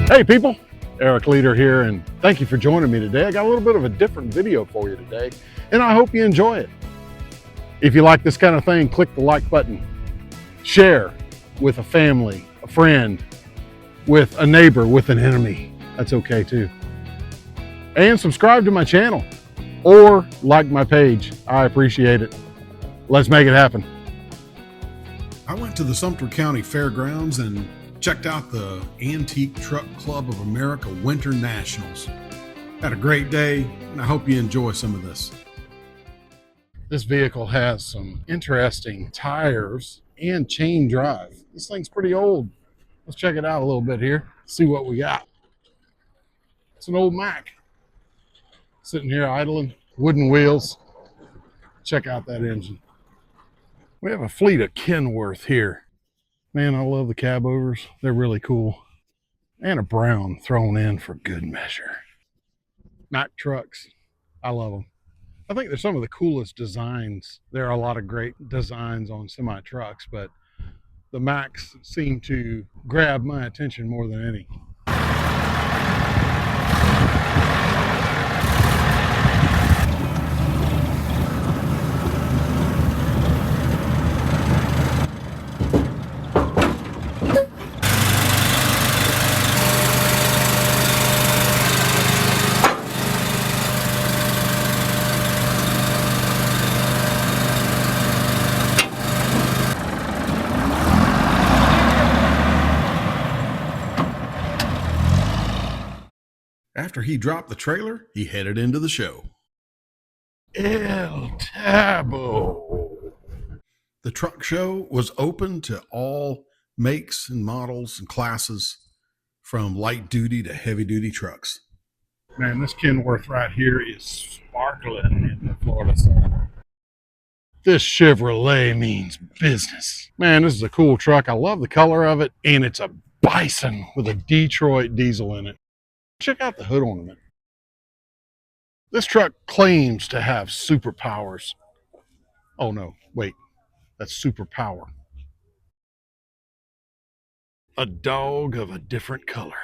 Hey people, Eric Leader here, and thank you for joining me today. I got a little bit of a different video for you today, and I hope you enjoy it. If you like this kind of thing, click the like button. Share with a family, a friend, with a neighbor, with an enemy. That's okay too. And subscribe to my channel or like my page. I appreciate it. Let's make it happen. I went to the Sumter County Fairgrounds and checked out the Antique Truck Club of America Winter Nationals. Had a great day, and I hope you enjoy some of this. This vehicle has some interesting tires and chain drive. This thing's pretty old. Let's check it out a little bit here, see what we got. It's an old Mack. Sitting here idling, wooden wheels. Check out that engine. We have a fleet of Kenworth here. Man, I love the cab overs. They're really cool. And a brown thrown in for good measure. Mack trucks, I love them. I think they're some of the coolest designs. There are a lot of great designs on semi trucks, but the Macks seem to grab my attention more than any. After he dropped the trailer, he headed into the show. El Tabo. The truck show was open to all makes and models and classes, from light duty to heavy duty trucks. Man, this Kenworth right here is sparkling in the Florida sun. This Chevrolet means business. Man, this is a cool truck. I love the color of it, and it's a Bison with a Detroit diesel in it. Check out the hood ornament. This truck claims to have superpowers. Oh no, wait, that's superpower. A dog of a different color.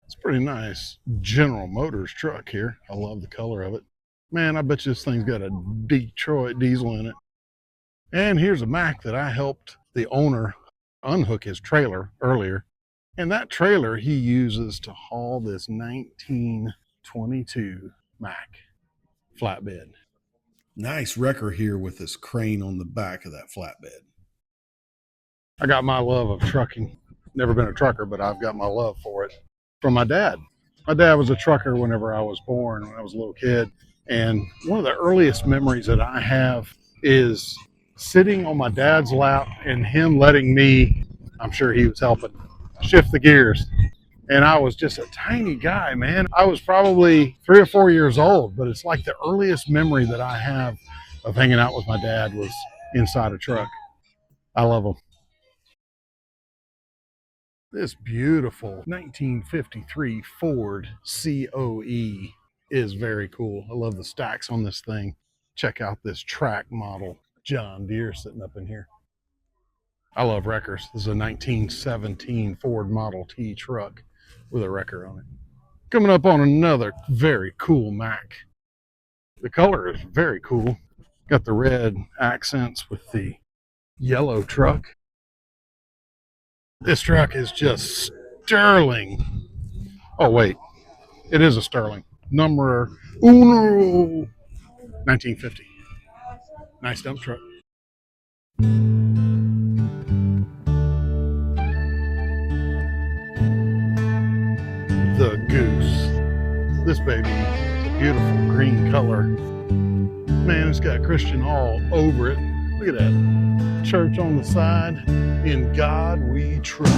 It's pretty nice General Motors truck here. I love the color of it. Man, I bet you this thing's got a Detroit diesel in it. And here's a Mack that I helped the owner unhook his trailer earlier. And that trailer he uses to haul this 1922 Mack flatbed. Nice wrecker here with this crane on the back of that flatbed. I got my love of trucking. Never been a trucker, but I've got my love for it from my dad. My dad was a trucker whenever I was born, when I was a little kid. And one of the earliest memories that I have is sitting on my dad's lap and him letting me, I'm sure he was helping, shift the gears. And I was just a tiny guy, man. I was probably 3 or 4 years old, but it's like the earliest memory that I have of hanging out with my dad was inside a truck. I love them. This beautiful 1953 Ford COE is very cool. I love the stacks on this thing. Check out this track model John Deere sitting up in here. I love wreckers. This is a 1917 Ford Model T truck with a wrecker on it. Coming up on another very cool Mack. The color is very cool. Got the red accents with the yellow truck. This truck is just sterling. Oh wait, it is a sterling. Number uno, 1950. Nice dump truck. The Goose. This baby is a beautiful green color. Man, it's got Christian all over it. Look at that. Church on the side. In God we trust.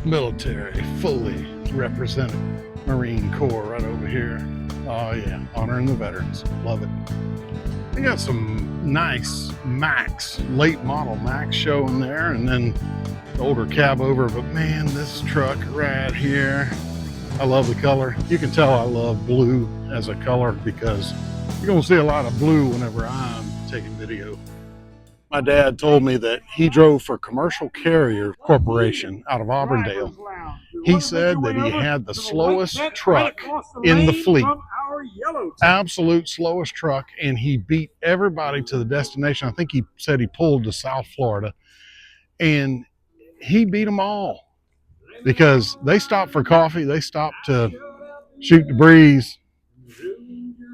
Military fully represented. Marine Corps right over here. Oh yeah, honoring the veterans. Love it. They got some nice Macks, late model Macks showing there, and then the older cab over. But man, this truck right here, I love the color. You can tell I love blue as a color because you're gonna see a lot of blue whenever I'm taking video. My dad told me that he drove for Commercial Carrier Corporation out of Auburndale. He said that he had the slowest truck in the fleet, absolute slowest truck, and he beat everybody to the destination. I think he said he pulled to South Florida, and he beat them all because they stopped for coffee, they stopped to shoot the breeze,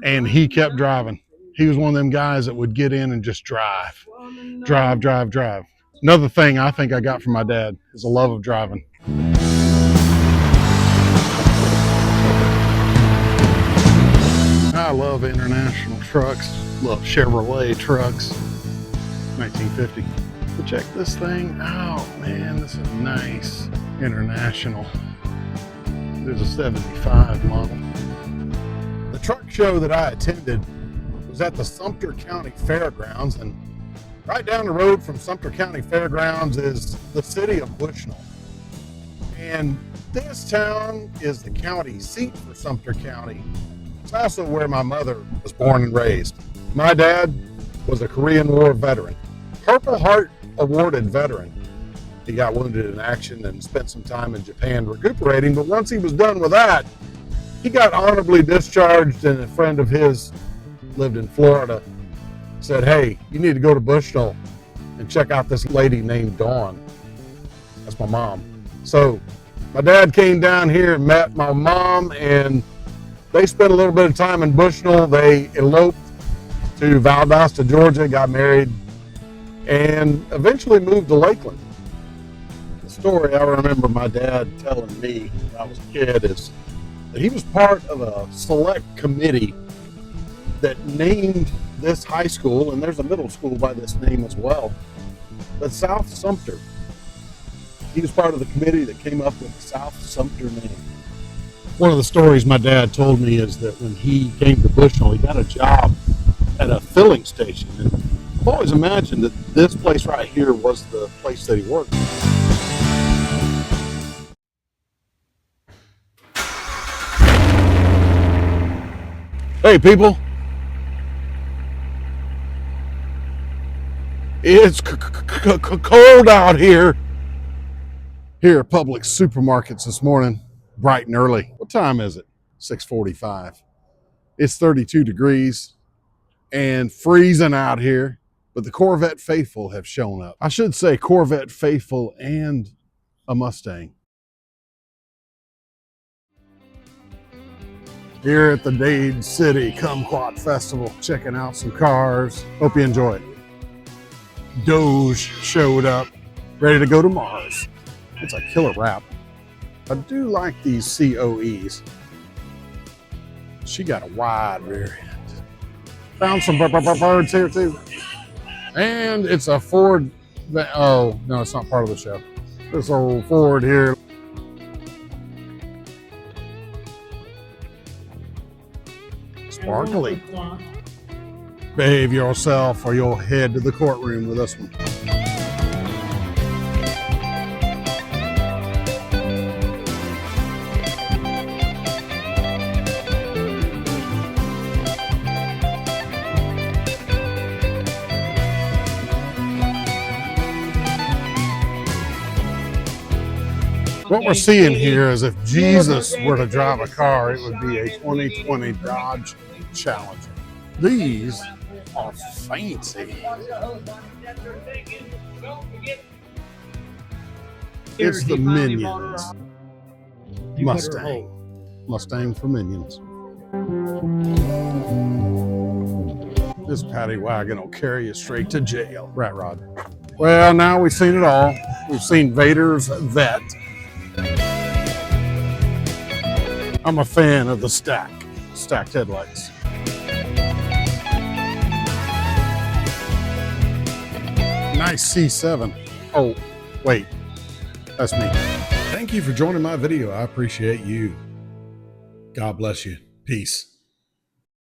and he kept driving. He was one of them guys that would get in and just drive. Another thing I think I got from my dad is a love of driving. I love international trucks, love Chevrolet trucks, 1950. But check this thing out, man, this is nice. International. There's a 75 model. The truck show that I attended was at the Sumter County Fairgrounds, and right down the road from Sumter County Fairgrounds is the city of Bushnell. And this town is the county seat for Sumter County. It's also where my mother was born and raised. My dad was a Korean War veteran, Purple Heart awarded veteran. He got wounded in action and spent some time in Japan recuperating, but once he was done with that, he got honorably discharged, and a friend of his lived in Florida, said, hey, you need to go to Bushnell and check out this lady named Dawn. That's my mom. So my dad came down here and met my mom, and they spent a little bit of time in Bushnell. They eloped to Valdosta, Georgia, got married, and eventually moved to Lakeland. The story I remember my dad telling me when I was a kid is that he was part of a select committee that named this high school, and there's a middle school by this name as well, but South Sumter. He was part of the committee that came up with the South Sumter name. One of the stories my dad told me is that when he came to Bushnell, he got a job at a filling station. And I've always imagined that this place right here was the place that he worked. Hey people, it's cold out here. Here at Publix supermarkets this morning, bright and early. What time is it? 6:45. It's 32 degrees and freezing out here, but the Corvette faithful have shown up. I should say Corvette faithful and a Mustang. Here at the Dade City Kumquat Festival, checking out some cars. Hope you enjoy it. Doge showed up, ready to go to Mars. It's a killer wrap. I do like these COEs. She got a wide rear end. Found some birds here too. And it's a Ford. Oh, no, it's not part of the show. This old Ford here. Sparkly. Behave yourself or you'll head to the courtroom with this one. What we're seeing here is if Jesus were to drive a car, it would be a 2020 Dodge Challenger. These are fancy. It's the Minions. Mustang. Mustang for Minions. This paddy wagon will carry you straight to jail. Rat Rod. Well, now we've seen it all. We've seen Vader's Vet. I'm a fan of the stacked headlights. Nice C7. Oh, wait, that's me. Thank you for joining my video. I appreciate you. God bless you. Peace.